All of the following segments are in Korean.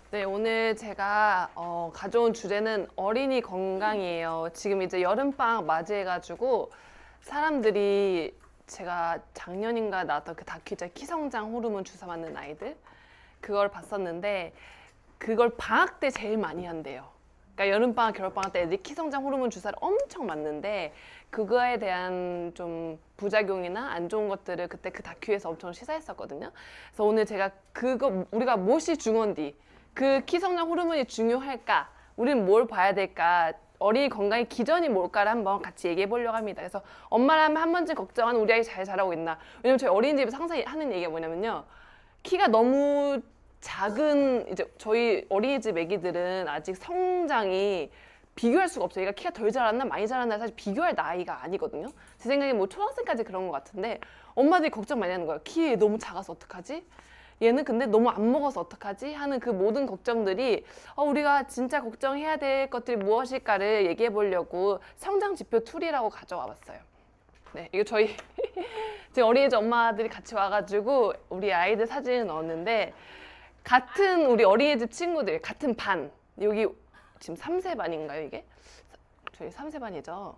네, 오늘 제가 가져온 주제는 어린이 건강이에요. 지금 이제 여름방학 맞이해가지고 사람들이 제가 작년인가 나왔던 그 다큐 있잖아요. 키성장 호르몬 주사 맞는 아이들. 그걸 봤었는데 그걸 방학 때 제일 많이 한대요. 그러니까 여름방학, 겨울방학 때 애들이 키성장 호르몬 주사를 엄청 맞는데 그거에 대한 좀 부작용이나 안 좋은 것들을 그때 그 다큐에서 엄청 시사했었거든요. 그래서 오늘 제가 그거 우리가 무엇이 중요한지 그 키성장 호르몬이 중요할까? 우리는 뭘 봐야 될까? 어린이 건강의 기전이 뭘까를 한번 같이 얘기해 보려고 합니다. 그래서 엄마라면 한 번쯤 걱정하는 우리 아이 잘 자라고 있나? 왜냐면 저희 어린이집에서 항상 하는 얘기가 뭐냐면요. 키가 너무 작은 이제 저희 어린이집 애기들은 아직 성장이 비교할 수가 없어요. 얘가 키가 덜 자랐나 많이 자랐나 사실 비교할 나이가 아니거든요. 제 생각에 뭐 초등학생까지 그런 것 같은데 엄마들이 걱정 많이 하는 거예요. 키 너무 작아서 어떡하지? 얘는 근데 너무 안 먹어서 어떡하지? 하는 그 모든 걱정들이 우리가 진짜 걱정해야 될 것들이 무엇일까를 얘기해 보려고 성장 지표 툴이라고 가져와 봤어요. 네, 이거 저희 제 어린이집 엄마들이 같이 와가지고 우리 아이들 사진을 넣었는데 같은 우리 어린이집 친구들 같은 반 여기 지금 3세 반인가요 이게? 저희 3세 반이죠.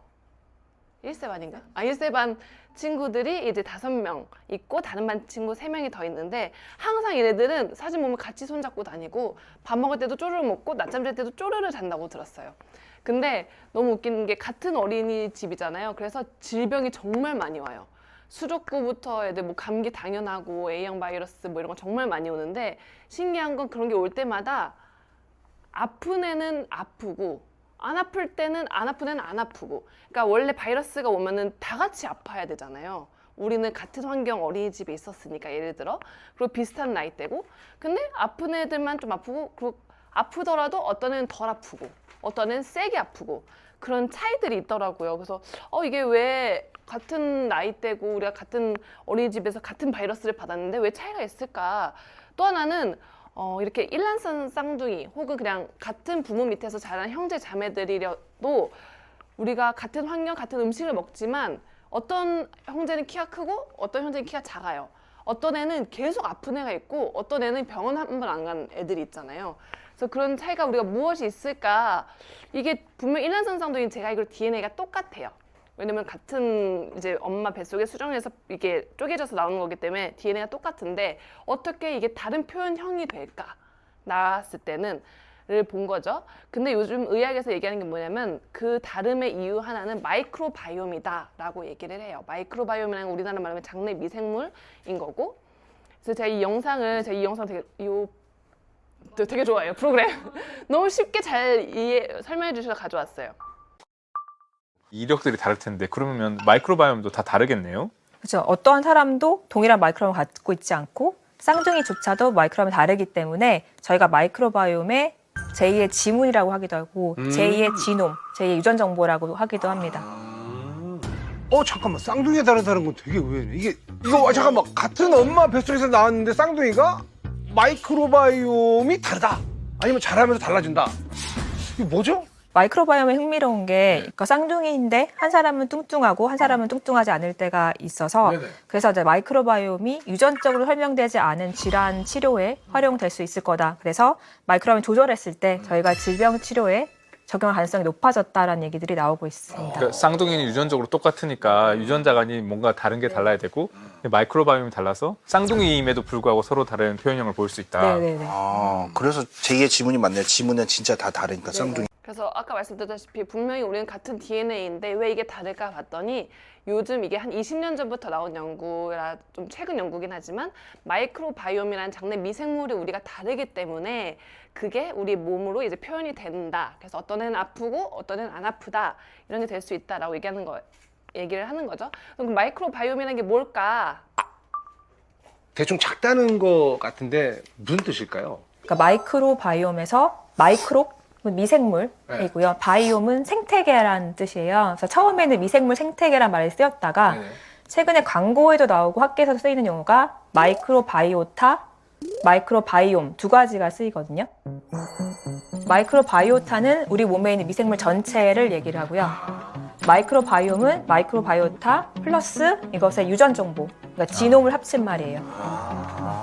1세 반인가? 1세 반 친구들이 이제 5명 있고 다른 반 친구 3명이 더 있는데 항상 얘네들은 사진 보면 같이 손잡고 다니고 밥 먹을 때도 쪼르르 먹고 낮잠 잘 때도 쪼르르 잔다고 들었어요. 근데 너무 웃기는 게 같은 어린이집이잖아요. 그래서 질병이 정말 많이 와요. 수족구부터 애들 뭐 감기 당연하고 A형 바이러스 뭐 이런 거 정말 많이 오는데 신기한 건 그런 게 올 때마다 아픈 애는 아프고 안 아플 때는 안 아픈 애는 안 아프고 그러니까 원래 바이러스가 오면은 다 같이 아파야 되잖아요. 우리는 같은 환경 어린이집에 있었으니까 예를 들어 그리고 비슷한 나이대고 근데 아픈 애들만 좀 아프고 그리고 아프더라도 어떤 애는 덜 아프고 어떤 애는 세게 아프고 그런 차이들이 있더라고요. 그래서 이게 왜 같은 나이대고 우리가 같은 어린이집에서 같은 바이러스를 받았는데 왜 차이가 있을까? 또 하나는 이렇게 일란성 쌍둥이 혹은 그냥 같은 부모 밑에서 자란 형제 자매들이라도 우리가 같은 환경, 같은 음식을 먹지만 어떤 형제는 키가 크고 어떤 형제는 키가 작아요. 어떤 애는 계속 아픈 애가 있고 어떤 애는 병원 한 번 안 간 애들이 있잖아요. 그래서 그런 차이가 우리가 무엇이 있을까? 이게 분명 일란성 쌍둥이는 제가 알기로 DNA가 똑같아요. 왜냐면 같은 이제 엄마 뱃속에 수정해서 이게 쪼개져서 나오는 거기 때문에 DNA가 똑같은데 어떻게 이게 다른 표현형이 될까? 나왔을 때는 를 본 거죠. 근데 요즘 의학에서 얘기하는 게 뭐냐면 그 다름의 이유 하나는 마이크로바이옴이다라고 얘기를 해요. 마이크로바이옴이라는 건 우리나라 말하면 장내 미생물인 거고. 그래서 제가 이 영상 되게 좋아해요. 프로그램. 너무 쉽게 잘 설명해 주셔서 가져왔어요. 이력들이 다를 텐데 그러면 마이크로바이옴도 다 다르겠네요? 그렇죠. 어떠한 사람도 동일한 마이크로바이옴을 갖고 있지 않고 쌍둥이조차도 마이크로바이옴이 다르기 때문에 저희가 마이크로바이옴의 제2의 지문이라고 하기도 하고 제2의 지놈, 제2의 유전 정보라고 하기도 합니다. 잠깐만, 쌍둥이가 다른 건 되게 의외네. 이거 잠깐만, 같은 엄마 뱃속에서 나왔는데 쌍둥이가 마이크로바이옴이 다르다. 아니면 자라면서 달라진다. 이게 뭐죠? 마이크로바이옴이 흥미로운 게 그러니까 쌍둥이인데 한 사람은 뚱뚱하고 한 사람은 뚱뚱하지 않을 때가 있어서 네네. 그래서 이제 마이크로바이옴이 유전적으로 설명되지 않은 질환 치료에 활용될 수 있을 거다. 그래서 마이크로바이옴 조절했을 때 저희가 질병 치료에 적용할 가능성이 높아졌다라는 얘기들이 나오고 있습니다. 그러니까 쌍둥이는 유전적으로 똑같으니까 유전자 간이 뭔가 다른 게 달라야 되고 마이크로바이옴이 달라서 쌍둥이임에도 불구하고 서로 다른 표현형을 볼 수 있다. 네네네. 그래서 제2의 지문이 맞네요. 지문은 진짜 다 다르니까 쌍둥이. 그래서 아까 말씀드렸다시피 분명히 우리는 같은 DNA인데 왜 이게 다를까 봤더니 요즘 이게 한 20년 전부터 나온 연구라 좀 최근 연구긴 하지만 마이크로바이옴이라는 장내 미생물이 우리가 다르기 때문에 그게 우리 몸으로 이제 표현이 된다. 그래서 어떤 애는 아프고 어떤 애는 안 아프다. 이런 게 될 수 있다라고 얘기를 하는 거죠. 그럼 마이크로바이옴이라는 게 뭘까? 대충 작다는 거 같은데 무슨 뜻일까요? 그러니까 마이크로바이옴에서 마이크로 미생물이고요. 바이옴은 생태계라는 뜻이에요. 그래서 처음에는 미생물 생태계란 말이 쓰였다가 최근에 광고에도 나오고 학계에서 쓰이는 용어가 마이크로바이오타, 마이크로바이옴 두 가지가 쓰이거든요. 마이크로바이오타는 우리 몸에 있는 미생물 전체를 얘기를 하고요. 마이크로바이옴은 마이크로바이오타 플러스 이것의 유전 정보, 그러니까 지놈을 합친 말이에요.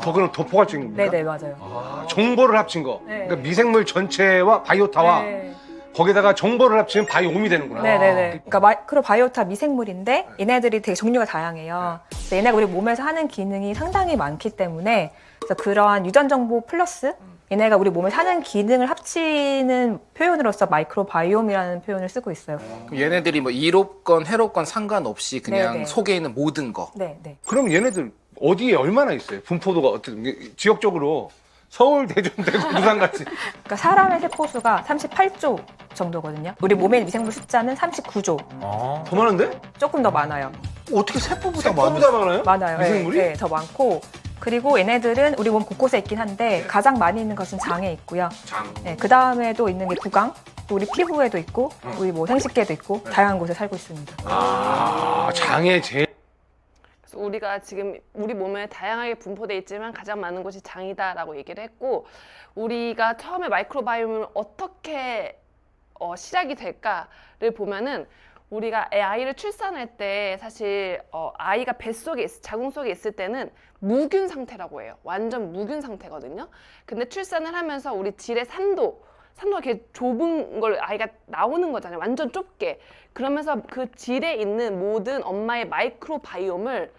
더 그럼 도포가적인 겁니까? 네네 맞아요. 정보를 합친 거. 네. 그러니까 미생물 전체와 바이오타와 네. 거기다가 정보를 합치면 바이옴이 되는구나. 네네네. 그러니까 마이크로바이오타 미생물인데 얘네들이 되게 종류가 다양해요. 그래서 얘네가 우리 몸에서 하는 기능이 상당히 많기 때문에 그래서 그러한 유전 정보 플러스 얘네가 우리 몸에 사는 기능을 합치는 표현으로서 마이크로바이옴이라는 표현을 쓰고 있어요. 그럼 얘네들이 뭐 이롭건 해롭건 상관없이 그냥 네네. 속에 있는 모든 거. 네, 네. 그럼 얘네들 어디에 얼마나 있어요? 분포도가 어떻게 지역적으로 서울, 대전, 대구, 부산 같이. 그러니까 사람의 세포수가 38조 정도거든요. 우리 몸에 있는 미생물 숫자는 39조. 더 많은데? 조금 더 많아요. 어떻게 세포보다 세포보다 많아요? 많아요. 미생물이? 네, 더 많고. 그리고 얘네들은 우리 몸 곳곳에 있긴 한데 가장 많이 있는 것은 장에 있고요. 장. 네, 그 다음에도 있는 게 구강, 또 우리 피부에도 있고, 우리 뭐 생식기에도 있고, 다양한 곳에 살고 있습니다. 아, 장에 제일. 그래서 우리가 지금 우리 몸에 다양하게 분포돼 있지만 가장 많은 곳이 장이다라고 얘기를 했고, 우리가 처음에 마이크로바이옴을 어떻게 시작이 될까를 보면은 우리가 아이를 출산할 때 사실 아이가 뱃속에 자궁 속에 있을 때는 무균 상태라고 해요. 완전 무균 상태거든요. 근데 출산을 하면서 우리 질의 산도가 이렇게 좁은 걸 아이가 나오는 거잖아요. 완전 좁게. 그러면서 그 질에 있는 모든 엄마의 마이크로바이옴을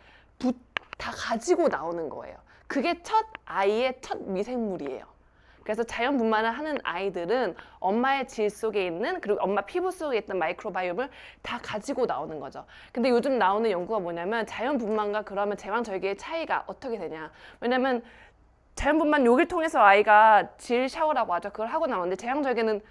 다 가지고 나오는 거예요. 그게 아이의 첫 미생물이에요. 그래서 자연 분만을 하는 아이들은 엄마의 질 속에 있는 그리고 엄마 피부 속에 있던 마이크로바이옴을 다 가지고 나오는 거죠. 근데 요즘 나오는 연구가 뭐냐면 자연 분만과 그러면 제왕절개의 차이가 어떻게 되냐. 왜냐면 자연 분만 요기를 통해서 아이가 질 샤워라고 하죠. 그걸 하고 나오는데 제왕절개는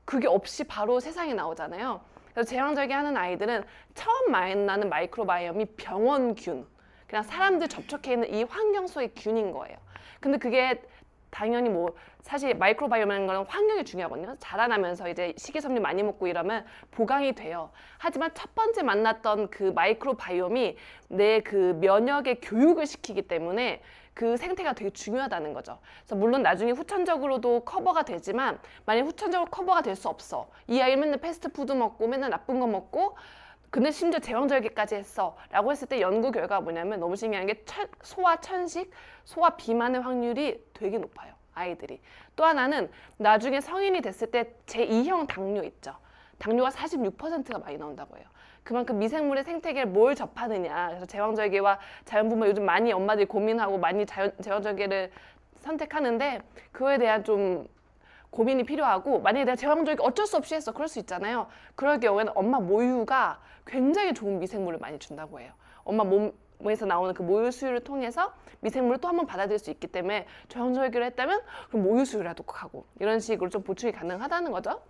그게 없이 바로 세상에 나오잖아요. 그래서 제왕절개 하는 아이들은 처음 만나는 마이크로바이옴이 병원균. 그냥 사람들 접촉해 있는 이 환경 속의 균인 거예요. 근데 그게 당연히 뭐 사실 마이크로바이옴이라는 거는 환경이 중요하거든요. 자라나면서 이제 식이섬유 많이 먹고 이러면 보강이 돼요. 하지만 첫 번째 만났던 그 마이크로바이옴이 내 그 면역의 교육을 시키기 때문에 그 생태가 되게 중요하다는 거죠. 그래서 물론 나중에 후천적으로도 커버가 되지만 만약 후천적으로 커버가 될 수 없어. 이 아이 맨날 패스트푸드 먹고 맨날 나쁜 거 먹고 근데 심지어 제왕절개까지 했어 라고 했을 때 연구 결과가 뭐냐면 너무 신기한 게 소아 천식, 소아 비만의 확률이 되게 높아요. 아이들이. 또 하나는 나중에 성인이 됐을 때 제2형 당뇨 있죠. 당뇨가 46%가 많이 나온다고 해요. 그만큼 미생물의 생태계를 뭘 접하느냐. 그래서 제왕절개와 자연분만 요즘 많이 엄마들이 고민하고 많이 제왕절개를 선택하는데 그거에 대한 좀 고민이 필요하고 만약에 내가 제왕절개 어쩔 수 없이 했어. 그럴 수 있잖아요. 그럴 경우에는 엄마 모유가 굉장히 좋은 미생물을 많이 준다고 해요. 엄마 몸에서 나오는 그 모유 수유를 통해서 미생물을 또 한 번 받아들일 수 있기 때문에 제왕절개를 했다면 그럼 모유 수유라도 하고 이런 식으로 좀 보충이 가능하다는 거죠.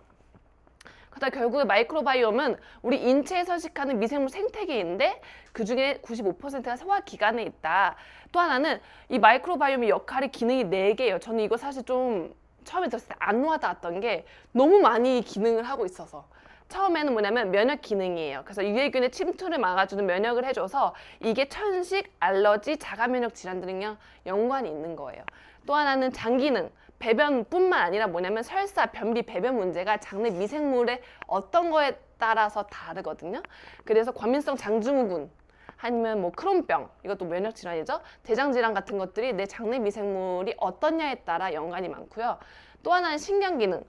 그러다 결국에 마이크로바이옴은 우리 인체에 서식하는 미생물 생태계인데 그중에 95%가 소화기관에 있다. 또 하나는 이 마이크로바이옴의 역할이 기능이 4개예요. 저는 이거 사실 좀 처음에 들었을 때 안 와닿았던 게 너무 많이 기능을 하고 있어서 처음에는 뭐냐면 면역 기능이에요. 그래서 유해균의 침투를 막아주는 면역을 해줘서 이게 천식, 알러지, 자가면역 질환들이랑 연관이 있는 거예요. 또 하나는 장 기능, 배변뿐만 아니라 뭐냐면 설사, 변비, 배변 문제가 장내 미생물의 어떤 거에 따라서 다르거든요. 그래서 과민성 장증후군 아니면 뭐 크론병, 이것도 면역 질환이죠. 대장 질환 같은 것들이 내 장내 미생물이 어떠냐에 따라 연관이 많고요. 또 하나는 신경 기능,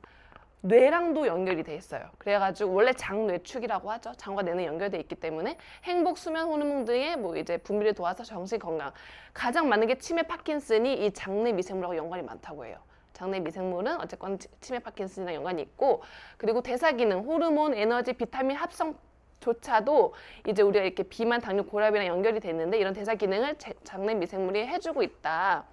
뇌랑도 연결이 돼 있어요. 그래가지고 원래 장뇌축이라고 하죠. 장과 뇌는 연결돼 있기 때문에 행복, 수면 호르몬 등의 뭐 이제 분비를 도와서 정신 건강. 가장 많은 게 치매, 파킨슨이 이 장내 미생물하고 연관이 많다고 해요. 장내 미생물은 어쨌건 치매, 파킨슨이랑 연관이 있고, 그리고 대사 기능, 호르몬, 에너지, 비타민 합성 조차도 이제 우리가 이렇게 비만, 당뇨, 고혈압이랑 연결이 돼 있는데 이런 대사 기능을 장내 미생물이 해주고 있다.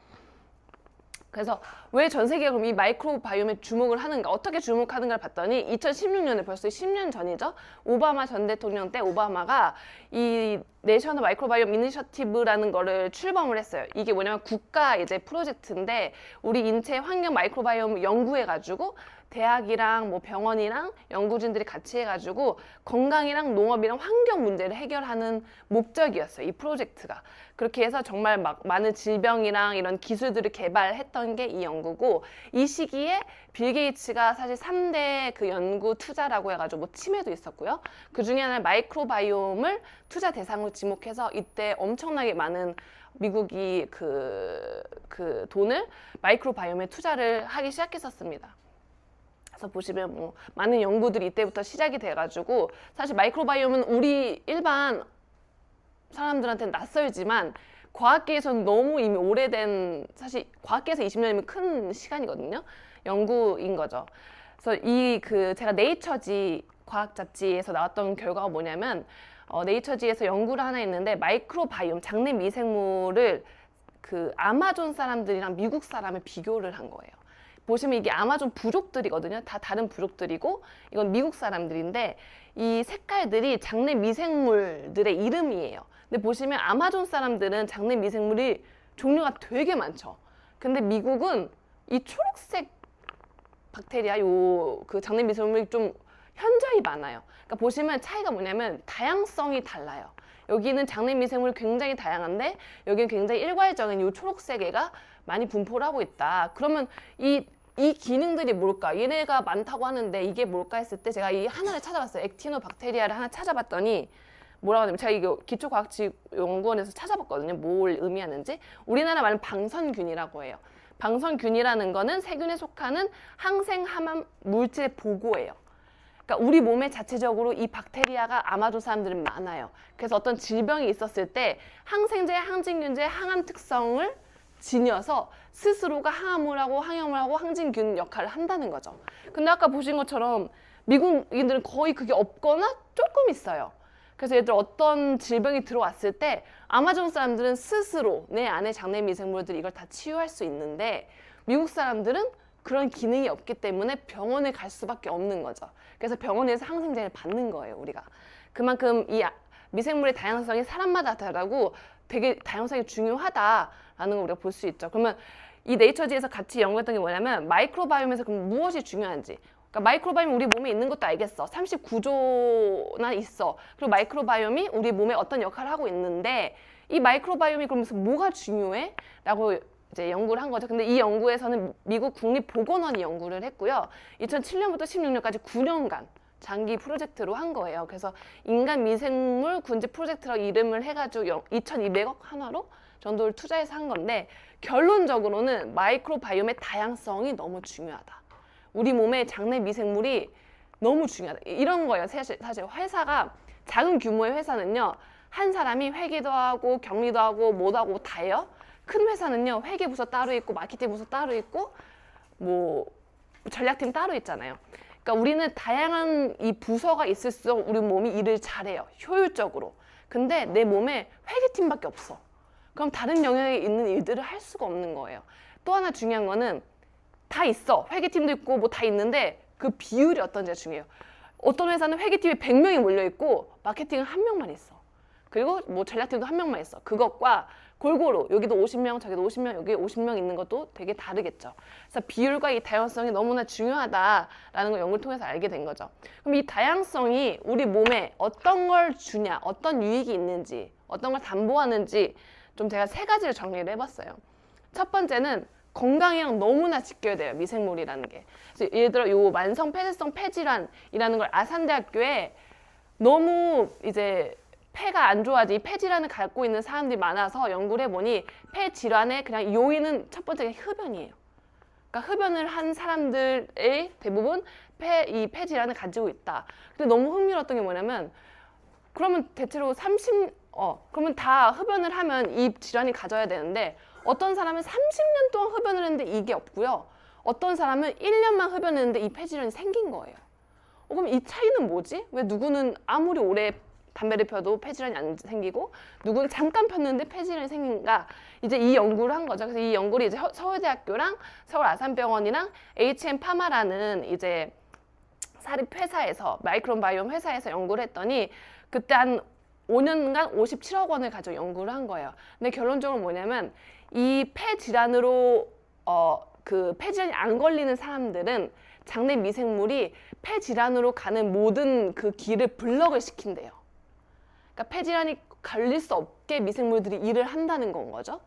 그래서 왜 전 세계가 그럼 이 마이크로바이옴에 주목을 하는가, 어떻게 주목하는가를 봤더니 2016년에 벌써 10년 전이죠. 오바마 전 대통령 때 오바마가 이 내셔널 마이크로바이옴 이니셔티브라는 거를 출범을 했어요. 이게 뭐냐면 국가 이제 프로젝트인데 우리 인체 환경 마이크로바이옴 연구해가지고 대학이랑 뭐 병원이랑 연구진들이 같이 해가지고 건강이랑 농업이랑 환경 문제를 해결하는 목적이었어요. 이 프로젝트가. 그렇게 해서 정말 막 많은 질병이랑 이런 기술들을 개발했던 게 이 연구고, 이 시기에 빌 게이츠가 사실 3대 그 연구 투자라고 해가지고 뭐 치매도 있었고요. 그 중에 하나는 마이크로바이옴을 투자 대상으로 지목해서 이때 엄청나게 많은 미국이 그 돈을 마이크로바이옴에 투자를 하기 시작했었습니다. 그래서 보시면 뭐 많은 연구들이 이때부터 시작이 돼가지고, 사실 마이크로바이옴은 우리 일반 사람들한테는 낯설지만 과학계에서는 너무 이미 오래된, 사실 과학계에서 20년이면 큰 시간이거든요. 연구인 거죠. 그래서 제가 네이처지 과학 잡지에서 나왔던 결과가 뭐냐면, 네이처지에서 연구를 하나 했는데 마이크로바이옴 장내 미생물을 그 아마존 사람들이랑 미국 사람을 비교를 한 거예요. 보시면 이게 아마존 부족들이거든요. 다 다른 부족들이고 이건 미국 사람들인데, 이 색깔들이 장내 미생물들의 이름이에요. 근데 보시면 아마존 사람들은 장내 미생물이 종류가 되게 많죠. 근데 미국은 이 초록색 박테리아 그 장내 미생물이 좀 현저히 많아요. 그러니까 보시면 차이가 뭐냐면 다양성이 달라요. 여기는 장내 미생물이 굉장히 다양한데 여기는 굉장히 일괄적인 이 초록색 애가 많이 분포를 하고 있다. 그러면 이 기능들이 뭘까? 얘네가 많다고 하는데 이게 뭘까 했을 때 제가 이 하나를 찾아봤어요. 액티노박테리아를 하나 찾아봤더니 뭐라고 하냐면, 제가 이거 기초과학연구원에서 찾아봤거든요. 뭘 의미하는지. 우리나라 말은 방선균이라고 해요. 방선균이라는 거는 세균에 속하는 항생함합 물질의 보고예요. 그러니까 우리 몸에 자체적으로 이 박테리아가 아마존 사람들은 많아요. 그래서 어떤 질병이 있었을 때 항생제, 항진균제, 항암 특성을 지녀서 스스로가 항암을 하고 항염을 하고 항진균 역할을 한다는 거죠. 근데 아까 보신 것처럼 미국인들은 거의 그게 없거나 조금 있어요. 그래서 얘들 어떤 질병이 들어왔을 때 아마존 사람들은 스스로 내 안에 장내 미생물들이 이걸 다 치유할 수 있는데, 미국 사람들은 그런 기능이 없기 때문에 병원에 갈 수밖에 없는 거죠. 그래서 병원에서 항생제를 받는 거예요, 우리가. 그만큼 이 미생물의 다양성이 사람마다 다르고 되게 다양성이 중요하다라는 걸 우리가 볼 수 있죠. 그러면 이 네이처지에서 같이 연구했던 게 뭐냐면, 마이크로바이옴에서 그럼 무엇이 중요한지. 그러니까 마이크로바이옴이 우리 몸에 있는 것도 알겠어. 39조나 있어. 그리고 마이크로바이옴이 우리 몸에 어떤 역할을 하고 있는데, 이 마이크로바이옴이 그러면서 뭐가 중요해? 라고 이제 연구를 한 거죠. 근데 이 연구에서는 미국 국립보건원이 연구를 했고요. 2007년부터 16년까지 9년간 장기 프로젝트로 한 거예요. 그래서 인간 미생물 군집 프로젝트라고 이름을 해가지고 2,200억 한화로 정도를 투자해서 한 건데, 결론적으로는 마이크로바이옴의 다양성이 너무 중요하다. 우리 몸의 장내 미생물이 너무 중요하다. 이런 거예요. 사실 회사가, 작은 규모의 회사는요, 한 사람이 회계도 하고 격리도 하고 뭐도 하고 다 해요. 큰 회사는요, 회계부서 따로 있고 마케팅 부서 따로 있고 뭐 전략팀 따로 있잖아요. 그러니까 우리는 다양한 이 부서가 있을수록 우리 몸이 일을 잘해요, 효율적으로. 근데 내 몸에 회계팀밖에 없어. 그럼 다른 영역에 있는 일들을 할 수가 없는 거예요. 또 하나 중요한 거는 다 있어. 회계팀도 있고 뭐 다 있는데 그 비율이 어떤지가 중요해요. 어떤 회사는 회계팀에 100명이 몰려있고 마케팅은 1명만 있어. 그리고 뭐 전략팀도 1명만 있어. 그것과 골고루 여기도 50명, 저기도 50명, 여기 50명 있는 것도 되게 다르겠죠. 그래서 비율과 이 다양성이 너무나 중요하다라는 걸 연구를 통해서 알게 된 거죠. 그럼 이 다양성이 우리 몸에 어떤 걸 주냐, 어떤 유익이 있는지, 어떤 걸 담보하는지 좀 제가 3가지를 정리를 해봤어요. 첫 번째는 건강이랑 너무나 직결돼요, 미생물이라는 게. 그래서 예를 들어 요 만성 폐쇄성 폐질환이라는 걸 아산대학교에 너무 이제 폐가 안 좋아지, 폐질환을 갖고 있는 사람들이 많아서 연구를 해보니 폐질환의 그냥 요인은 첫 번째가 흡연이에요. 그러니까 흡연을 한 사람들의 대부분 이 폐질환을 가지고 있다. 근데 너무 흥미로웠던 게 뭐냐면, 그러면 대체로 그러면 다 흡연을 하면 이 질환이 가져야 되는데, 어떤 사람은 30년 동안 흡연을 했는데 이게 없고요. 어떤 사람은 1년만 흡연했는데 이 폐질환이 생긴 거예요. 그럼 이 차이는 뭐지? 왜 누구는 아무리 오래 담배를 펴도 폐질환이 안 생기고 누구는 잠깐 폈는데 폐질환이 생긴가? 이제 이 연구를 한 거죠. 그래서 이 연구를 이제 서울대학교랑 서울 아산병원이랑 HM파마라는 이제 사립 회사에서, 마이크로바이옴 회사에서 연구를 했더니 그때 한 5년간 57억 원을 가지고 연구를 한 거예요. 근데 결론적으로 뭐냐면, 이 폐 질환으로 그 폐질환이 안 걸리는 사람들은 장내 미생물이 폐질환으로 가는 모든 그 길을 블럭을 시킨대요. 그러니까 폐질환이 걸릴 수 없게 미생물들이 일을 한다는 건 거죠.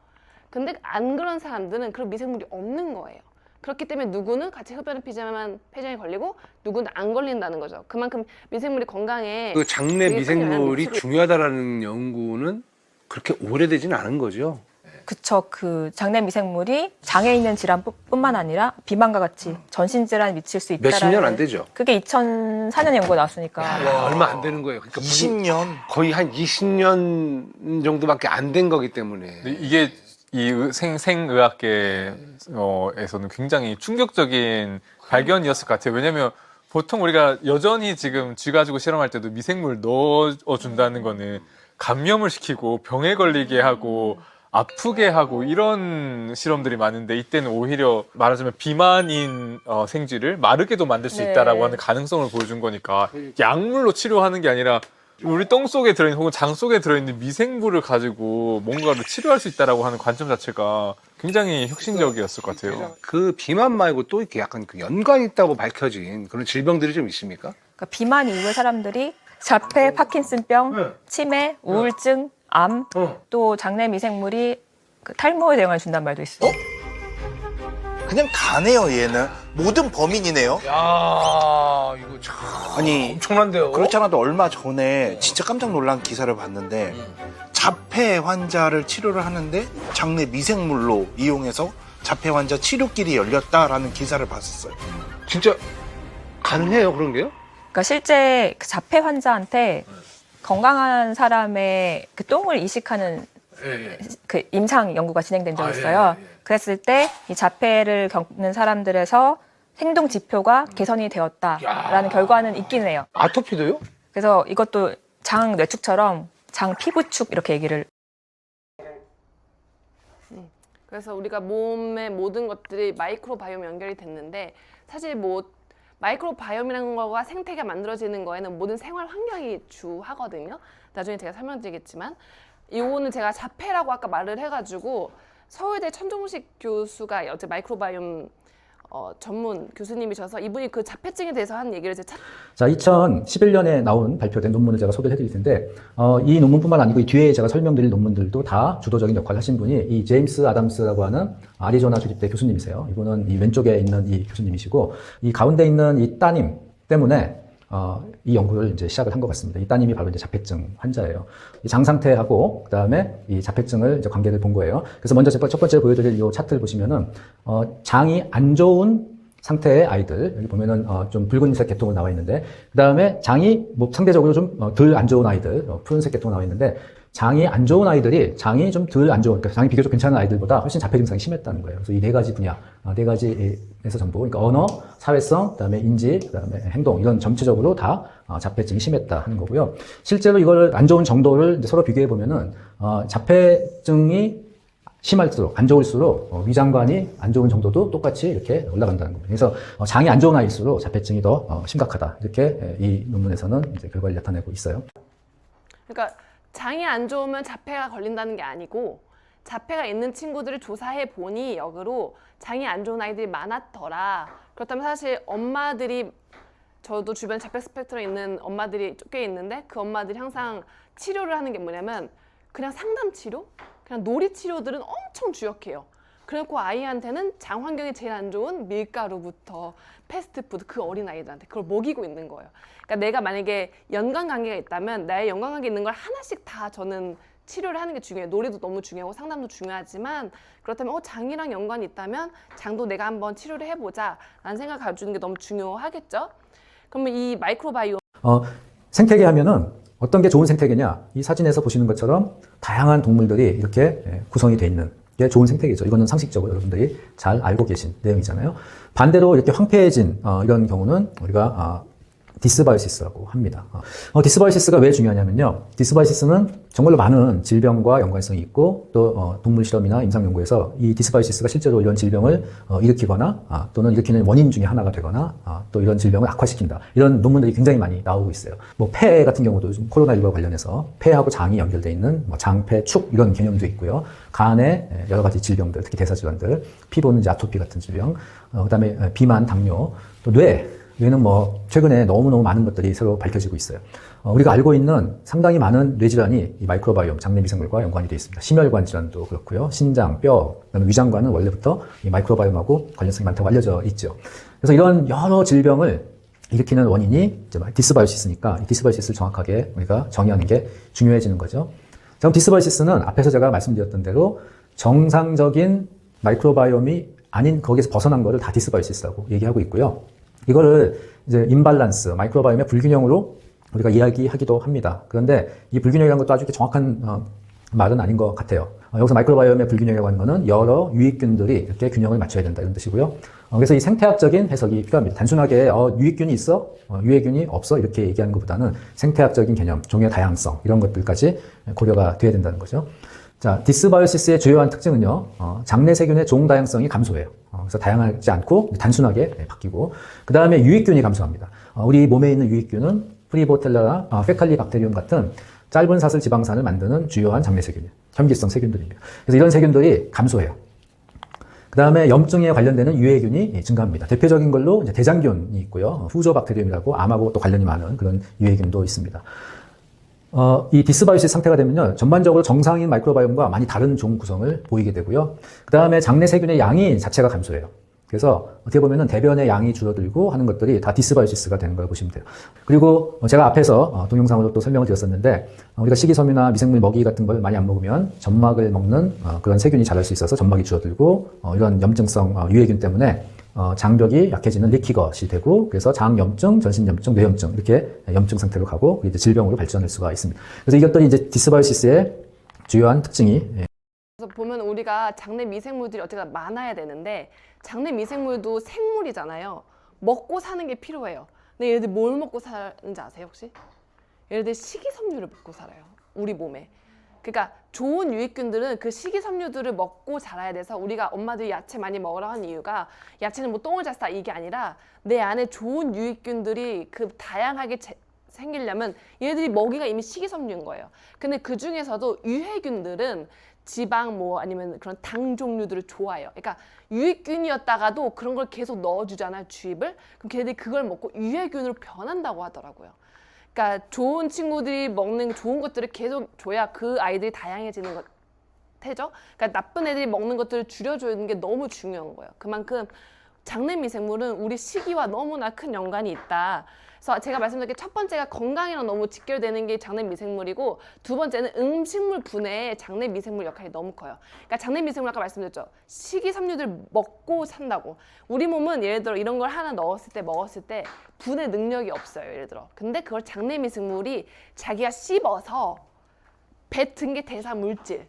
근데 안 그런 사람들은 그런 미생물이 없는 거예요. 그렇기 때문에 누구는 같이 흡연을 피지만 폐질환이 걸리고 누구는 안 걸린다는 거죠. 그만큼 미생물이 건강에 그 장내 되게 큰 영향을 미생물이 미치고 중요하다라는 연구는 그렇게 오래되지는 않은 거죠. 그쵸. 그 장내 미생물이 장에 있는 질환뿐만 아니라 비만과 같이 전신 질환에 미칠 수 있다라는. 몇십 년 안 되죠. 그게 2004년 연구가 나왔으니까. 와, 얼마 안 되는 거예요. 그러니까 20년. 거의 한 20년 정도밖에 안 된 거기 때문에. 근데 이게 이 생의학계에서는 굉장히 충격적인 발견이었을 것 같아요. 왜냐면 보통 우리가 여전히 지금 쥐 가지고 실험할 때도 미생물 넣어준다는 거는 감염을 시키고 병에 걸리게 하고 아프게 하고 이런 실험들이 많은데 이때는 오히려 말하자면 비만인 생쥐를 마르게도 만들 수 네. 있다라고 하는 가능성을 보여준 거니까 약물로 치료하는 게 아니라 우리 똥 속에 들어있는 혹은 장 속에 들어있는 미생물을 가지고 뭔가를 치료할 수 있다라고 하는 관점 자체가 굉장히 혁신적이었을 것 같아요. 그 비만 말고 또 이렇게 약간 그 연관이 있다고 밝혀진 그런 질병들이 좀 있습니까? 그러니까 비만 이후에 사람들이 자폐, 파킨슨병, 치매, 우울증, 암, 또 장내 미생물이 그 탈모에 영향을 준단 말도 있어요. 그냥 가네요, 얘는. 모든 범인이네요. 야, 이거 참 아니, 엄청난데요. 그렇지 않아도 얼마 전에 진짜 깜짝 놀란 기사를 봤는데 자폐 환자를 치료를 하는데 장내 미생물로 이용해서 자폐 환자 치료길이 열렸다라는 기사를 봤었어요. 진짜 가능해요, 그런 게요? 그러니까 실제 그 자폐 환자한테 건강한 사람의 그 똥을 이식하는 그 임상 연구가 진행된 적이 있어요. 그랬을 때 이 자폐를 겪는 사람들에서 행동 지표가 개선이 되었다라는 결과는 있긴 해요. 아토피도요? 그래서 이것도 장 뇌축처럼 장 피부축 이렇게 얘기를. 그래서 우리가 몸의 모든 것들이 마이크로바이옴 연결이 됐는데 사실 뭐 마이크로바이옴이라는 거가 생태계가 만들어지는 거에는 모든 생활 환경이 주하거든요. 나중에 제가 설명드리겠지만 이거는 제가 자폐라고 아까 말을 해가지고 서울대 천종식 교수가 어제 마이크로바이옴 전문 교수님이셔서 이분이 그 자폐증에 대해서 한 얘기를 제가 자, 2011년에 나온 발표된 논문을 제가 소개를 해드릴 텐데, 이 논문뿐만 아니고 이 뒤에 제가 설명드릴 논문들도 다 주도적인 역할을 하신 분이 이 제임스 아담스라고 하는 아리조나 주립대 교수님이세요. 이분은 이 왼쪽에 있는 이 교수님이시고, 이 가운데 있는 이 따님 때문에 이 연구를 이제 시작을 한 것 같습니다. 이 따님이 바로 이제 자폐증 환자예요. 이 장 상태하고 그다음에 이 자폐증을 이제 관계를 본 거예요. 그래서 먼저 첫 번째 보여드릴 이 차트를 보시면은 장이 안 좋은 상태의 아이들 여기 보면은 좀 붉은색 계통으로 나와 있는데 그다음에 장이 뭐 상대적으로 좀 덜 안 좋은 아이들 푸른색 계통으로 나와 있는데 장이 안 좋은 아이들이 장이 좀 덜 안 좋은, 그러니까 장이 비교적 괜찮은 아이들보다 훨씬 자폐 증상이 심했다는 거예요. 그래서 이 네 가지 분야, 네 가지에서 전부, 그러니까 언어, 사회성, 그다음에 인지, 그다음에 행동 이런 전체적으로 다 자폐증이 심했다 하는 거고요. 실제로 이걸 안 좋은 정도를 이제 서로 비교해 보면은 자폐증이 심할수록, 안 좋을수록 위장관이 안 좋은 정도도 똑같이 이렇게 올라간다는 겁니다. 그래서 장이 안 좋은 아이일수록 자폐증이 더 심각하다. 이렇게 이 논문에서는 이제 결과를 나타내고 있어요. 그러니까 장이 안 좋으면 자폐가 걸린다는 게 아니고 자폐가 있는 친구들을 조사해 보니 역으로 장이 안 좋은 아이들이 많았더라. 그렇다면 사실 엄마들이 저도 주변 자폐 스펙트럼에 있는 엄마들이 꽤 있는데 그 엄마들이 항상 치료를 하는 게 뭐냐면 그냥 상담 치료? 그냥 놀이 치료들은 엄청 주역해요. 그래놓고 아이한테는 장 환경이 제일 안 좋은 밀가루부터 패스트푸드 그 어린 아이들한테 그걸 먹이고 있는 거예요. 그러니까 내가 만약에 연관관계가 있다면 나의 연관관계 있는 걸 하나씩 다 저는 치료를 하는 게 중요해요. 놀이도 너무 중요하고 상담도 중요하지만 그렇다면 장이랑 연관이 있다면 장도 내가 한번 치료를 해보자 라는 생각을 가져주는 게 너무 중요하겠죠. 그러면 이 마이크로바이옴 생태계 하면은 어떤 게 좋은 생태계냐? 이 사진에서 보시는 것처럼 다양한 동물들이 이렇게 구성이 돼 있는 게 좋은 생태계죠. 이거는 상식적으로 여러분들이 잘 알고 계신 내용이잖아요. 반대로 이렇게 황폐해진 이런 경우는 우리가 디스바이오시스라고 합니다. 디스바이오시스가 왜 중요하냐면요. 디스바이오시스는 정말로 많은 질병과 연관성이 있고 또 동물 실험이나 임상 연구에서 이 디스바이오시스가 실제로 이런 질병을 일으키거나 또는 일으키는 원인 중에 하나가 되거나 또 이런 질병을 악화시킨다. 이런 논문들이 굉장히 많이 나오고 있어요. 뭐 폐 같은 경우도 요즘 코로나19와 관련해서 폐하고 장이 연결되어 있는 뭐 장폐, 축 이런 개념도 있고요. 간의 여러 가지 질병들, 특히 대사질환들, 피로는 이제 아토피 같은 질병, 그다음에 비만, 당뇨, 또 뇌는 뭐 최근에 너무너무 많은 것들이 새로 밝혀지고 있어요. 우리가 알고 있는 상당히 많은 뇌질환이 이 마이크로바이옴, 장내 미생물과 연관이 되어 있습니다. 심혈관 질환도 그렇고요. 신장, 뼈, 그다음에 위장관은 원래부터 이 마이크로바이옴하고 관련성이 많다고 알려져 있죠. 그래서 이런 여러 질병을 일으키는 원인이 이제 디스바이오시스니까 이 디스바이오시스를 정확하게 우리가 정의하는 게 중요해지는 거죠. 자, 그럼 디스바이오시스는 앞에서 제가 말씀드렸던 대로 정상적인 마이크로바이옴이 아닌 거기에서 벗어난 거를 다 디스바이오시스라고 얘기하고 있고요. 이거를 이제 임발란스, 마이크로바이옴의 불균형으로 우리가 이야기하기도 합니다. 그런데 이 불균형이라는 것도 아주 정확한 말은 아닌 것 같아요. 여기서 마이크로바이옴의 불균형이라고 하는 것은 여러 유익균들이 이렇게 균형을 맞춰야 된다 이런 뜻이고요. 그래서 이 생태학적인 해석이 필요합니다. 단순하게 유익균이 있어, 유해균이 없어 이렇게 얘기하는 것보다는 생태학적인 개념, 종의 다양성 이런 것들까지 고려가 돼야 된다는 거죠. 자, 디스바이오시스의 주요한 특징은요, 장내 세균의 종 다양성이 감소해요. 그래서 다양하지 않고 단순하게 바뀌고, 그 다음에 유익균이 감소합니다. 우리 몸에 있는 유익균은 프리보텔라, 페칼리박테리움 같은 짧은 사슬 지방산을 만드는 주요한 장내 세균이에요. 혐기성 세균들입니다. 그래서 이런 세균들이 감소해요. 그 다음에 염증에 관련되는 유해균이 증가합니다. 대표적인 걸로 이제 대장균이 있고요. 후조박테리움이라고 암하고 또 관련이 많은 그런 유해균도 있습니다. 이 디스바이오시스 상태가 되면요, 전반적으로 정상인 마이크로바이옴과 많이 다른 종 구성을 보이게 되고요. 그 다음에 장내 세균의 양이 자체가 감소해요. 그래서 어떻게 보면은 대변의 양이 줄어들고 하는 것들이 다 디스바이오시스가 되는 걸 보시면 돼요. 그리고 제가 앞에서 동영상으로 또 설명을 드렸었는데, 우리가 식이섬유나 미생물 먹이 같은 걸 많이 안 먹으면 점막을 먹는 그런 세균이 자랄 수 있어서 점막이 줄어들고, 이런 염증성 유해균 때문에 장벽이 약해지는 리키것이 되고, 그래서 장염증, 전신염증, 뇌염증 이렇게 염증 상태로 가고 이제 질병으로 발전할 수가 있습니다. 그래서 이것들이 이제 디스바이오시스의 주요한 특징이. 그래서 보면 우리가 장내 미생물들이 어쨌든 많아야 되는데 장내 미생물도 생물이잖아요. 먹고 사는 게 필요해요. 근데 얘들 뭘 먹고 사는지 아세요 혹시? 얘들 식이섬유를 먹고 살아요. 우리 몸에. 그러니까 좋은 유익균들은 그 식이섬유들을 먹고 자라야 돼서 우리가 엄마들이 야채 많이 먹으라 하는 이유가 야채는 뭐 똥을 잘 싸 이게 아니라 내 안에 좋은 유익균들이 그 다양하게 생기려면 얘들이 먹이가 이미 식이섬유인 거예요. 근데 그 중에서도 유해균들은 지방 뭐 아니면 그런 당 종류들을 좋아해요. 그러니까 유익균이었다가도 그런 걸 계속 넣어주잖아요, 주입을. 그럼 걔들이 그걸 먹고 유해균으로 변한다고 하더라고요. 그러니까 좋은 친구들이 먹는 좋은 것들을 계속 줘야 그 아이들이 다양해지는 것 태죠. 그러니까 나쁜 애들이 먹는 것들을 줄여주는 게 너무 중요한 거예요. 그만큼 장내 미생물은 우리 식이와 너무나 큰 연관이 있다. 그래서 제가 말씀드린 게 첫 번째가 건강이랑 너무 직결되는 게 장내 미생물이고, 두 번째는 음식물 분해에 장내 미생물 역할이 너무 커요. 그러니까 장내 미생물 아까 말씀드렸죠. 식이섬유들 먹고 산다고. 우리 몸은 예를 들어 이런 걸 하나 먹었을 때 분해 능력이 없어요. 예를 들어. 근데 그걸 장내 미생물이 자기가 씹어서 뱉은 게 대사 물질.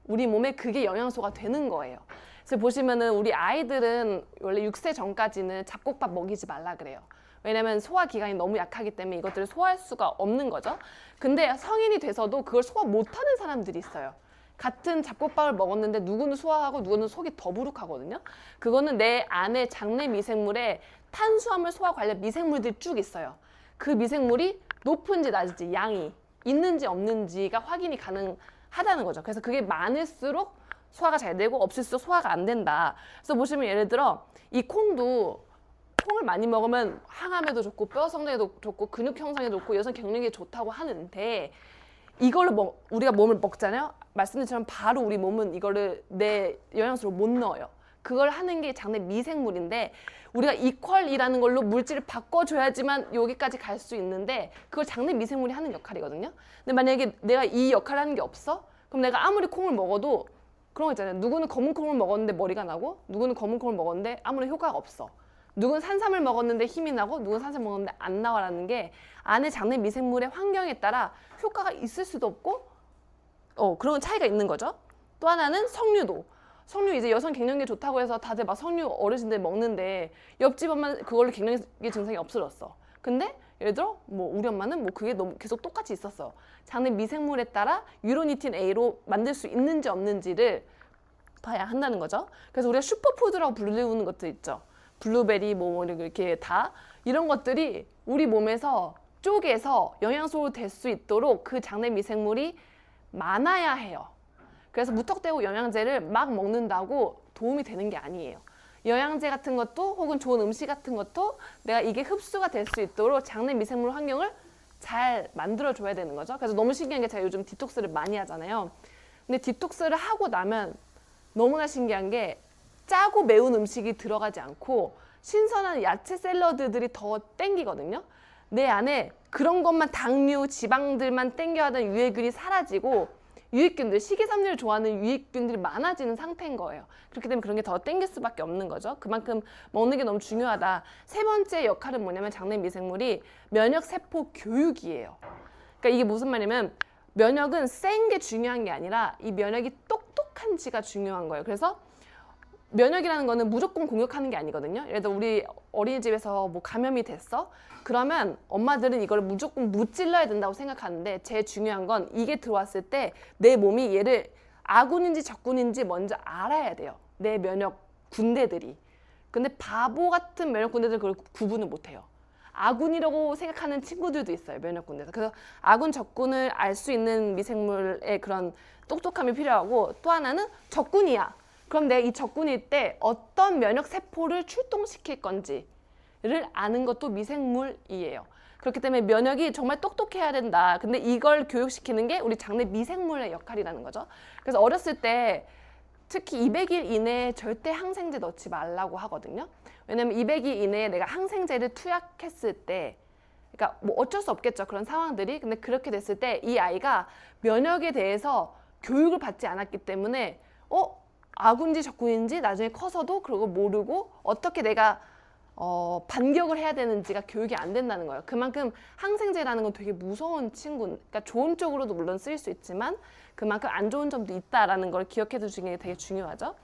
우리 몸에 그게 영양소가 되는 거예요. 그래서 보시면은 우리 아이들은 원래 6세 전까지는 잡곡밥 먹이지 말라 그래요. 왜냐면 소화기관이 너무 약하기 때문에 이것들을 소화할 수가 없는 거죠. 근데 성인이 돼서도 그걸 소화 못하는 사람들이 있어요. 같은 잡곡밥을 먹었는데 누구는 소화하고 누구는 속이 더부룩하거든요. 그거는 내 안에 장내 미생물에 탄수화물 소화 관련 미생물들이 쭉 있어요. 그 미생물이 높은지 낮은지 양이 있는지 없는지가 확인이 가능하다는 거죠. 그래서 그게 많을수록 소화가 잘 되고 없을수록 소화가 안 된다. 그래서 보시면 예를 들어 이 콩도 콩을 많이 먹으면 항암에도 좋고 뼈 성장에도 좋고 근육 형성에 좋고 여성 갱년기에 좋다고 하는데 이걸로 우리가 몸을 먹잖아요. 말씀드린 것처럼 바로 우리 몸은 이거를 내 영양소로 못 넣어요. 그걸 하는 게 장내 미생물인데 우리가 이퀄이라는 걸로 물질을 바꿔줘야지만 여기까지 갈 수 있는데 그걸 장내 미생물이 하는 역할이거든요. 근데 만약에 내가 이 역할을 하는 게 없어? 그럼 내가 아무리 콩을 먹어도 그런 거 있잖아요. 누구는 검은 콩을 먹었는데 머리가 나고 누구는 검은 콩을 먹었는데 아무런 효과가 없어. 누군 산삼을 먹었는데 힘이 나고 누군 산삼을 먹었는데 안 나와라는 게 안에 장내 미생물의 환경에 따라 효과가 있을 수도 없고 그런 차이가 있는 거죠. 또 하나는 석류도. 석류 이제 여성 갱년기에 좋다고 해서 다들 막 석류 어르신들 먹는데 옆집 엄마는 그걸로 갱년기 증상이 없어졌어. 근데 예를 들어 뭐 우리 엄마는 뭐 그게 너무 계속 똑같이 있었어. 장내 미생물에 따라 유로니틴 A로 만들 수 있는지 없는지를 봐야 한다는 거죠. 그래서 우리가 슈퍼푸드라고 부르는 것들 있죠. 블루베리 뭐 이렇게 다 이런 것들이 우리 몸에서 쪼개서 영양소로 될 수 있도록 그 장내 미생물이 많아야 해요. 그래서 무턱대고 영양제를 막 먹는다고 도움이 되는 게 아니에요. 영양제 같은 것도 혹은 좋은 음식 같은 것도 내가 이게 흡수가 될 수 있도록 장내 미생물 환경을 잘 만들어줘야 되는 거죠. 그래서 너무 신기한 게 제가 요즘 디톡스를 많이 하잖아요. 근데 디톡스를 하고 나면 너무나 신기한 게 짜고 매운 음식이 들어가지 않고 신선한 야채 샐러드들이 더 땡기거든요. 내 안에 그런 것만 당류, 지방들만 땡겨하던 유해균이 사라지고 유익균들, 식이섬유를 좋아하는 유익균들이 많아지는 상태인 거예요. 그렇기 때문에 그런 게 더 땡길 수밖에 없는 거죠. 그만큼 먹는 게 너무 중요하다. 세 번째 역할은 뭐냐면 장내 미생물이 면역세포 교육이에요. 그러니까 이게 무슨 말이냐면 면역은 센 게 중요한 게 아니라 이 면역이 똑똑한지가 중요한 거예요. 그래서 면역이라는 거는 무조건 공격하는 게 아니거든요. 예를 들어 우리 어린이집에서 뭐 감염이 됐어? 그러면 엄마들은 이걸 무조건 무찔러야 된다고 생각하는데 제일 중요한 건 이게 들어왔을 때 내 몸이 얘를 아군인지 적군인지 먼저 알아야 돼요. 내 면역 군대들이. 근데 바보 같은 면역 군대들은 그걸 구분을 못 해요. 아군이라고 생각하는 친구들도 있어요. 면역 군대에서. 그래서 아군 적군을 알 수 있는 미생물의 그런 똑똑함이 필요하고 또 하나는 적군이야. 그럼 내가 이 적군일 때 어떤 면역 세포를 출동시킬 건지를 아는 것도 미생물이에요. 그렇기 때문에 면역이 정말 똑똑해야 된다. 근데 이걸 교육시키는 게 우리 장내 미생물의 역할이라는 거죠. 그래서 어렸을 때 특히 200일 이내에 절대 항생제 넣지 말라고 하거든요. 왜냐면 200일 이내에 내가 항생제를 투약했을 때 그러니까 뭐 어쩔 수 없겠죠. 그런 상황들이. 근데 그렇게 됐을 때 이 아이가 면역에 대해서 교육을 받지 않았기 때문에 아군인지 적군인지 나중에 커서도 그걸 모르고 어떻게 내가 반격을 해야 되는지가 교육이 안 된다는 거예요. 그만큼 항생제라는 건 되게 무서운 친구, 그러니까 좋은 쪽으로도 물론 쓰일 수 있지만 그만큼 안 좋은 점도 있다라는 걸 기억해 두시는 게 되게 중요하죠.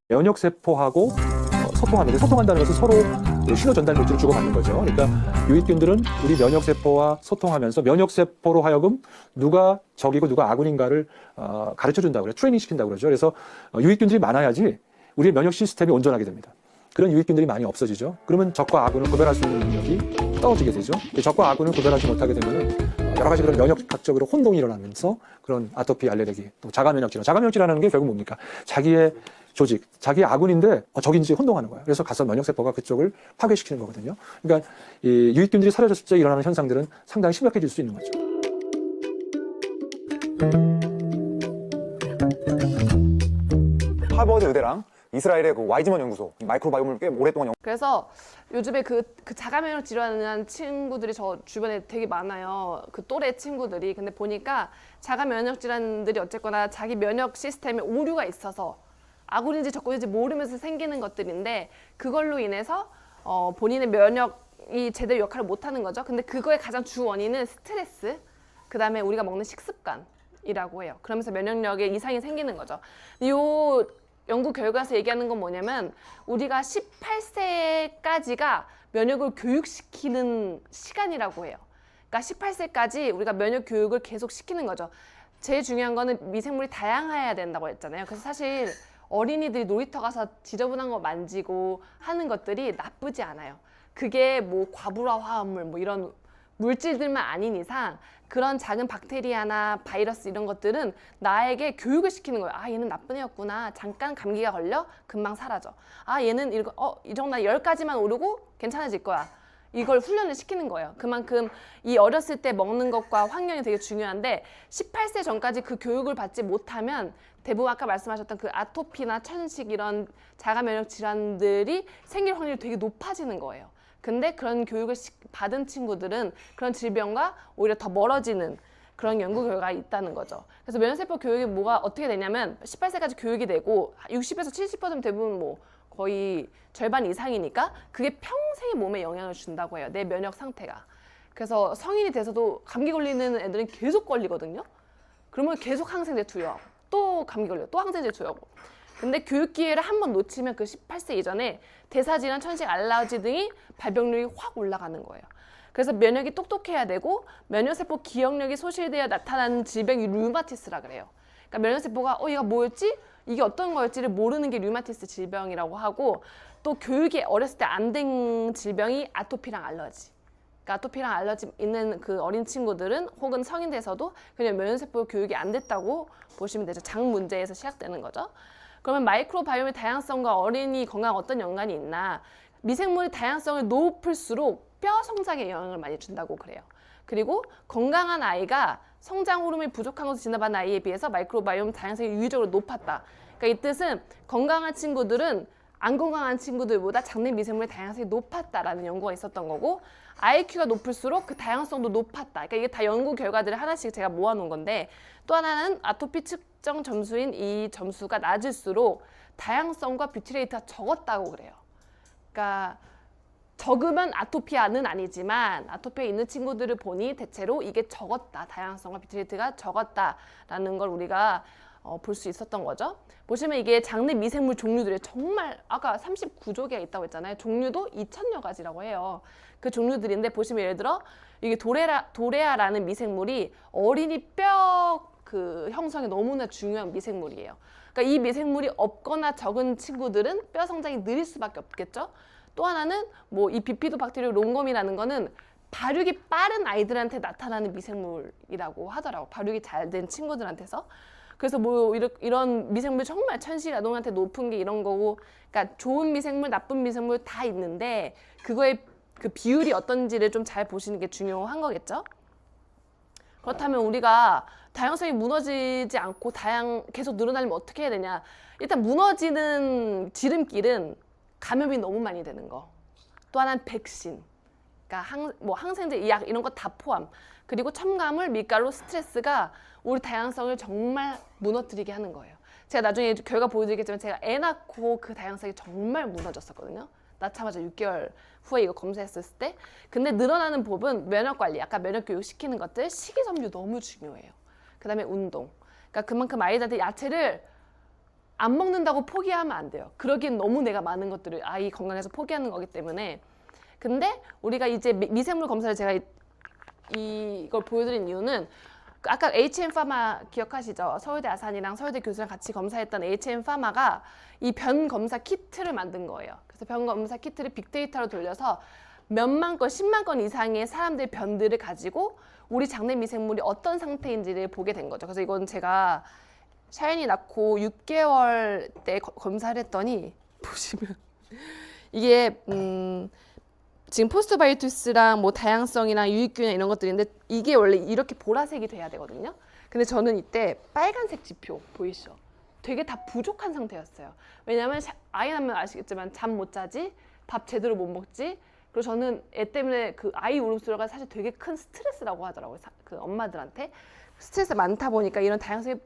면역세포하고 소통하는데 소통한다는 것은 서로 신호 전달 물질을 주고받는 거죠. 그러니까 유익균들은 우리 면역세포와 소통하면서 면역세포로 하여금 누가 적이고 누가 아군인가를 가르쳐준다고 그래요. 트레이닝 시킨다고 그러죠. 그래서 유익균들이 많아야지 우리의 면역 시스템이 온전하게 됩니다. 그런 유익균들이 많이 없어지죠. 그러면 적과 아군을 구별할 수 있는 능력이 떨어지게 되죠. 적과 아군을 구별하지 못하게 되면 여러 가지 그런 면역학적으로 혼동이 일어나면서 그런 아토피, 알레르기, 또 자가면역질환. 자가면역질환하는 게 결국 뭡니까? 자기의 조직, 자기의 아군인데 적인지 혼동하는 거예요. 그래서 가서 면역세포가 그쪽을 파괴시키는 거거든요. 그러니까 이 유익균들이 사라졌을 때 일어나는 현상들은 상당히 심각해질 수 있는 거죠. 하버드 의대랑 이스라엘의 그 와이즈먼 연구소 마이크로바이옴을 꽤 오랫동안 그래서 요즘에 그 자가면역 질환하는 친구들이 저 주변에 되게 많아요. 그 또래 친구들이. 근데 보니까 자가면역 질환들이 어쨌거나 자기 면역 시스템에 오류가 있어서 아군인지 적군인지 모르면서 생기는 것들인데 그걸로 인해서 본인의 면역이 제대로 역할을 못하는 거죠. 근데 그거의 가장 주 원인은 스트레스, 그 다음에 우리가 먹는 식습관이라고 해요. 그러면서 면역력에 이상이 생기는 거죠. 요 연구 결과에서 얘기하는 건 뭐냐면 우리가 18세까지가 면역을 교육시키는 시간이라고 해요. 그러니까 18세까지 우리가 면역 교육을 계속 시키는 거죠. 제일 중요한 거는 미생물이 다양해야 된다고 했잖아요. 그래서 사실 어린이들이 놀이터 가서 지저분한 거 만지고 하는 것들이 나쁘지 않아요. 그게 뭐 과부하 화합물 뭐 이런 물질들만 아닌 이상 그런 작은 박테리아나 바이러스 이런 것들은 나에게 교육을 시키는 거예요. 아, 얘는 나쁜 애였구나. 잠깐 감기가 걸려? 금방 사라져. 아, 얘는 이 정도 10가지만 오르고 괜찮아질 거야. 이걸 훈련을 시키는 거예요. 그만큼 이 어렸을 때 먹는 것과 환경이 되게 중요한데 18세 전까지 그 교육을 받지 못하면 대부분 아까 말씀하셨던 그 아토피나 천식 이런 자가면역 질환들이 생길 확률이 되게 높아지는 거예요. 근데 그런 교육을 받은 친구들은 그런 질병과 오히려 더 멀어지는 그런 연구 결과가 있다는 거죠. 그래서 면역세포 교육이 어떻게 되냐면 18세까지 교육이 되고 60에서 70% 대부분 뭐 거의 절반 이상이니까 그게 평생의 몸에 영향을 준다고 해요. 내 면역 상태가. 그래서 성인이 돼서도 감기 걸리는 애들은 계속 걸리거든요. 그러면 계속 항생제 투여하고 또 감기 걸려 또 항생제 투여하고. 근데 교육 기회를 한번 놓치면 그 18세 이전에 대사질환, 천식, 알러지 등이 발병률이 확 올라가는 거예요. 그래서 면역이 똑똑해야 되고 면역세포 기억력이 소실되어 나타나는 질병이 류마티스라 그래요. 그러니까 면역세포가 얘가 뭐였지? 이게 어떤 거였지를 모르는 게 류마티스 질병이라고 하고 또 교육이 어렸을 때 안 된 질병이 아토피랑 알러지. 그러니까 아토피랑 알러지 있는 그 어린 친구들은 혹은 성인 돼서도 그냥 면역세포 교육이 안 됐다고 보시면 되죠. 장 문제에서 시작되는 거죠. 그러면 마이크로바이옴의 다양성과 어린이 건강 어떤 연관이 있나? 미생물의 다양성이 높을수록 뼈 성장에 영향을 많이 준다고 그래요. 그리고 건강한 아이가 성장 호르몬이 부족한 것으로 진단받은 아이에 비해서 마이크로바이옴 다양성이 유의적으로 높았다. 그러니까 이 뜻은 건강한 친구들은 안 건강한 친구들보다 장내 미생물의 다양성이 높았다라는 연구가 있었던 거고 IQ가 높을수록 그 다양성도 높았다. 그러니까 이게 다 연구 결과들을 하나씩 제가 모아놓은 건데 또 하나는 아토피 측정 점수인 이 점수가 낮을수록 다양성과 뷰티레이트가 적었다고 그래요. 그러니까 적으면 아토피아는 아니지만 아토피아 있는 친구들을 보니 대체로 이게 적었다. 다양성과 뷰티레이트가 적었다라는 걸 우리가 볼 수 있었던 거죠. 보시면 이게 장내 미생물 종류들이 정말 아까 39조 개가 있다고 했잖아요. 종류도 2,000여 가지라고 해요. 그 종류들인데 보시면 예를 들어 이게 도레아라는 미생물이 어린이 뼈 그 형성에 너무나 중요한 미생물이에요. 그러니까 이 미생물이 없거나 적은 친구들은 뼈 성장이 느릴 수밖에 없겠죠. 또 하나는 뭐 이 비피도박테리움 롱검이라는 거는 발육이 빠른 아이들한테 나타나는 미생물이라고 하더라고. 발육이 잘 된 친구들한테서. 그래서 뭐 이런 미생물 정말 천시아동한테 높은 게 이런 거고, 그러니까 좋은 미생물, 나쁜 미생물 다 있는데 그거의 그 비율이 어떤지를 좀 잘 보시는 게 중요한 거겠죠. 그렇다면 우리가 다양성이 무너지지 않고 계속 늘어나려면 어떻게 해야 되냐? 일단 무너지는 지름길은 감염이 너무 많이 되는 거. 또 하나는 백신. 그러니까 항생제, 약 이런 거 다 포함. 그리고 첨가물, 밀가루, 스트레스가 우리 다양성을 정말 무너뜨리게 하는 거예요. 제가 나중에 결과 보여드리겠지만 제가 애 낳고 그 다양성이 정말 무너졌었거든요. 낳자마자 6개월 후에 이거 검사했을 때. 근데 늘어나는 법은 면역관리, 아까 면역교육 시키는 것들, 식이섬유 너무 중요해요. 그 다음에 운동. 그러니까 그만큼 아이들한테 야채를 안 먹는다고 포기하면 안 돼요. 그러기엔 너무 내가 많은 것들을 아이 건강에서 포기하는 거기 때문에. 근데 우리가 이제 미생물 검사를 제가 이걸 보여드린 이유는 아까 HM파마 기억하시죠? 서울대 아산이랑 서울대 교수랑 같이 검사했던 HM파마가 이 변 검사 키트를 만든 거예요. 그래서 변 검사 키트를 빅데이터로 돌려서 몇만 건, 10만 건 이상의 사람들의 변들을 가지고 우리 장내 미생물이 어떤 상태인지를 보게 된 거죠. 그래서 이건 제가 샤이니 낳고 6개월 때 검사를 했더니 보시면 이게 지금 포스트바이오티스랑 뭐 다양성이나 유익균이나 이런 것들인데 이게 원래 이렇게 보라색이 돼야 되거든요. 근데 저는 이때 빨간색 지표 보이시죠? 되게 다 부족한 상태였어요. 왜냐하면 아이 낳으면 아시겠지만 잠 못 자지, 밥 제대로 못 먹지. 그리고 저는 애 때문에 그 아이 울음소리가 사실 되게 큰 스트레스라고 하더라고요. 그 엄마들한테. 스트레스 많다 보니까 이런 다양성이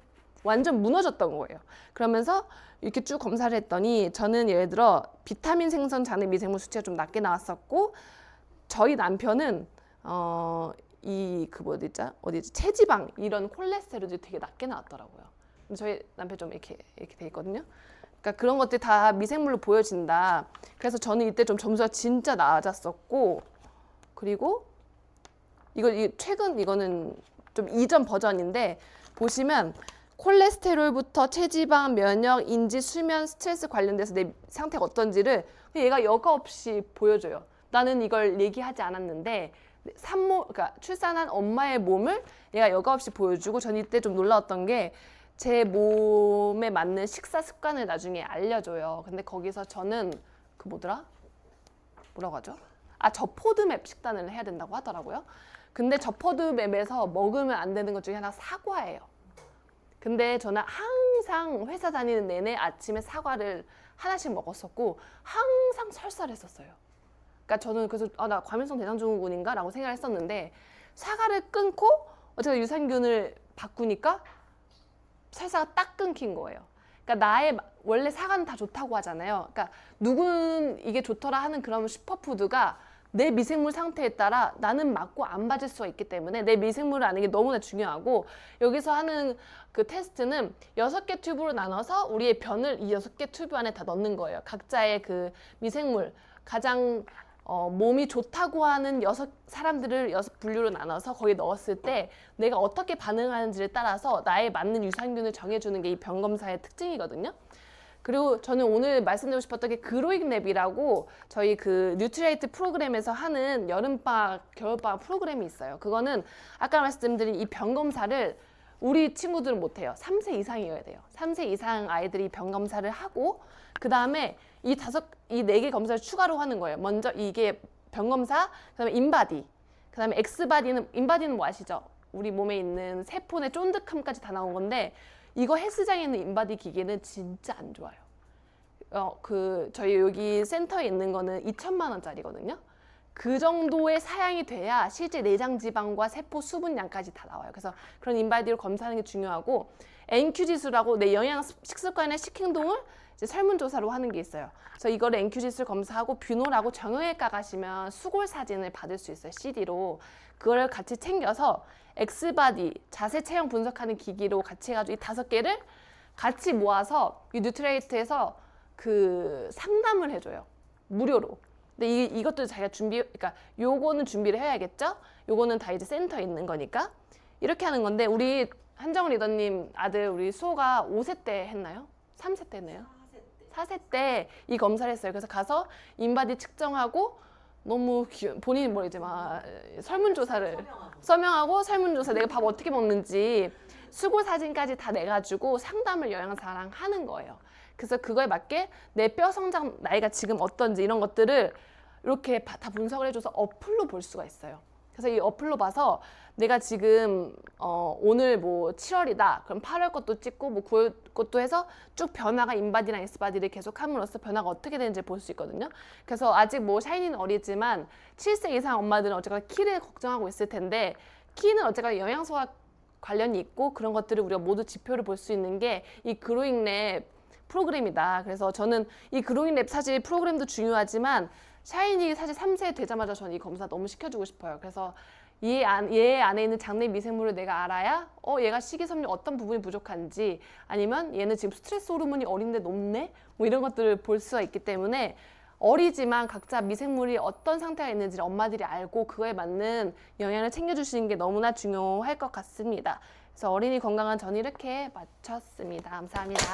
완전 무너졌던 거예요. 그러면서 이렇게 쭉 검사를 했더니 저는 예를 들어 비타민 생성 장내 미생물 수치가 좀 낮게 나왔었고 저희 남편은 어디지 체지방 이런 콜레스테롤이 되게 낮게 나왔더라고요. 저희 남편 좀 이렇게 돼 있거든요. 그러니까 그런 것들이 다 미생물로 보여진다. 그래서 저는 이때 좀 점수가 진짜 낮았었고 그리고 최근 이거는 좀 이전 버전인데 보시면 콜레스테롤부터 체지방, 면역, 인지, 수면, 스트레스 관련돼서 내 상태가 어떤지를 얘가 여과 없이 보여줘요. 나는 이걸 얘기하지 않았는데 그러니까 출산한 엄마의 몸을 얘가 여과 없이 보여주고 전 이때 좀 놀라웠던 게 제 몸에 맞는 식사 습관을 나중에 알려줘요. 근데 거기서 저는 뭐라고 하죠? 저포드맵 식단을 해야 된다고 하더라고요. 근데 저포드맵에서 먹으면 안 되는 것 중에 하나가 사과예요. 근데 저는 항상 회사 다니는 내내 아침에 사과를 하나씩 먹었었고 항상 설사했었어요. 그러니까 저는 그래서 나 과민성 대장증후군인가? 라고 생각을 했었는데 사과를 끊고 제가 유산균을 바꾸니까 설사가 딱 끊긴 거예요. 그러니까 원래 사과는 다 좋다고 하잖아요. 그러니까 누군 이게 좋더라 하는 그런 슈퍼푸드가 내 미생물 상태에 따라 나는 맞고 안 맞을 수가 있기 때문에 내 미생물을 아는 게 너무나 중요하고 여기서 하는 그 테스트는 6개 튜브로 나눠서 우리의 변을 이 6개 튜브 안에 다 넣는 거예요. 각자의 그 미생물 가장 몸이 좋다고 하는 6사람들을 6분류로 나눠서 거기 넣었을 때 내가 어떻게 반응하는지를 따라서 나에 맞는 유산균을 정해주는 게 이 병검사의 특징이거든요. 그리고 저는 오늘 말씀드리고 싶었던 게 그로잉랩이라고 저희 그 뉴트리에이트 프로그램에서 하는 여름방학, 겨울방학 프로그램이 있어요. 그거는 아까 말씀드린 이 병검사를 우리 친구들은 못해요. 3세 이상이어야 돼요. 3세 이상 아이들이 병검사를 하고 그 다음에 이 4개 검사를 추가로 하는 거예요. 먼저 이게 병검사, 그 다음에 인바디, 그 다음에 엑스바디는, 인바디는 뭐 아시죠? 우리 몸에 있는 세포의 쫀득함까지 다 나온 건데 이거 헬스장에 있는 인바디 기계는 진짜 안 좋아요. 저희 여기 센터에 있는 거는 2천만 원짜리거든요. 그 정도의 사양이 돼야 실제 내장 지방과 세포 수분량까지 다 나와요. 그래서 그런 인바디를 검사하는 게 중요하고 NQ 지수라고 내 영양 식습관이나 식행동을 이제 설문조사로 하는 게 있어요. 그래서 이거를 NQ 지수를 검사하고 뷰노라고 정형외과 가시면 수골 사진을 받을 수 있어요. CD로. 그걸 같이 챙겨서 엑스바디 자세 체형 분석하는 기기로 같이 해가지고 이 5개를 같이 모아서 이 뉴트레이트에서 그 상담을 해줘요. 무료로. 근데 이것도 자기가 그러니까 요거는 준비를 해야겠죠? 요거는 다 이제 센터에 있는 거니까. 이렇게 하는 건데, 우리 한정우 리더님 아들, 우리 수호가 5세 때 했나요? 3세 때 했나요? 4세 때 이 검사를 했어요. 그래서 가서 인바디 측정하고 너무 본인이 뭐 이제 막 설문조사를 서명하고 설문조사 내가 밥 어떻게 먹는지 수고 사진까지 다 내가지고 상담을 영양사랑 하는 거예요. 그래서 그거에 맞게 내 뼈 성장 나이가 지금 어떤지 이런 것들을 이렇게 다 분석을 해줘서 어플로 볼 수가 있어요. 그래서 이 어플로 봐서 내가 지금 오늘 뭐 7월이다. 그럼 8월 것도 찍고 뭐 9월 것도 해서 쭉 변화가 인바디랑 엑스바디를 계속 함으로써 변화가 어떻게 되는지 볼 수 있거든요. 그래서 아직 뭐 샤이니는 어리지만 7세 이상 엄마들은 어쨌거나 키를 걱정하고 있을 텐데 키는 어쨌거나 영양소와 관련이 있고 그런 것들을 우리가 모두 지표를 볼 수 있는 게 이 그로잉랩 프로그램이다. 그래서 저는 이 그로잉랩 사실 프로그램도 중요하지만 샤이니 사실 3세 되자마자 저는 이 검사 너무 시켜주고 싶어요. 그래서 얘 안에 있는 장내 미생물을 내가 알아야 얘가 식이섬유 어떤 부분이 부족한지 아니면 얘는 지금 스트레스 호르몬이 어린데 높네? 뭐 이런 것들을 볼 수가 있기 때문에 어리지만 각자 미생물이 어떤 상태가 있는지를 엄마들이 알고 그거에 맞는 영양을 챙겨주시는 게 너무나 중요할 것 같습니다. 그래서 어린이 건강한 전 이렇게 마쳤습니다. 감사합니다.